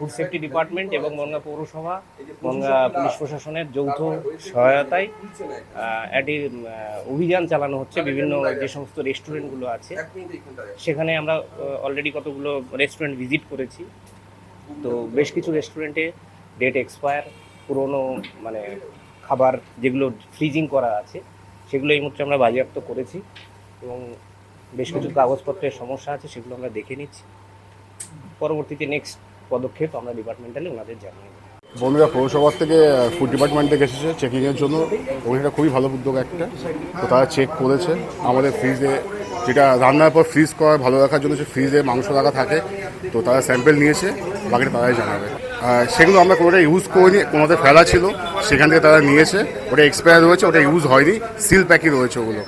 Food safety department এবং বনগাঁ পৌরসভা, Bongaon police প্রশাসনের যৌথ সহায়তায় একটি অভিযান চালানো হচ্ছে। বিভিন্ন যে সমস্ত রেস্টুরেন্টগুলো আছে সেখানে আমরা অলরেডি কতগুলো রেস্টুরেন্ট ভিজিট করেছি। তো বেশ কিছু রেস্টুরেন্টে ডেট এক্সপায়ার, পুরনো মানে খাবার যেগুলো ফ্রিজিং করা আছে সেগুলো এই মুহূর্তে আমরা বাজেয়াপ্ত করেছি এবং বেশ কিছু কাগজপত্রের সমস্যা আছে, সেগুলো আমরা দেখে নিচ্ছি। পরবর্তীতে নেক্সট পদক্ষেপ আমরা ডিপার্টমেন্টালি ওনাদের জানিয়ে দেব। বনগাঁ পৌরসভার থেকে ফুড ডিপার্টমেন্ট থেকে এসেছে চেকিংয়ের জন্য, ওইটা খুবই ভালো উদ্যোগ একটা। তো তারা চেক করেছে আমাদের ফ্রিজে, যেটা রান্নার পর ফ্রিজ করা ভালো রাখার জন্য যে ফ্রিজে মাংস রাখা থাকে, তো তারা স্যাম্পেল নিয়েছে, বাকিটা তারাই জানাবে। সেগুলো আমরা কোনোটা ইউজ করিনি, কোনোটা ফেলা ছিল, সেখান থেকে তারা নিয়েছে, ওটা এক্সপায়ার রয়েছে, ওটা ইউজ হয়নি, সিল প্যাকই রয়েছে ওগুলো।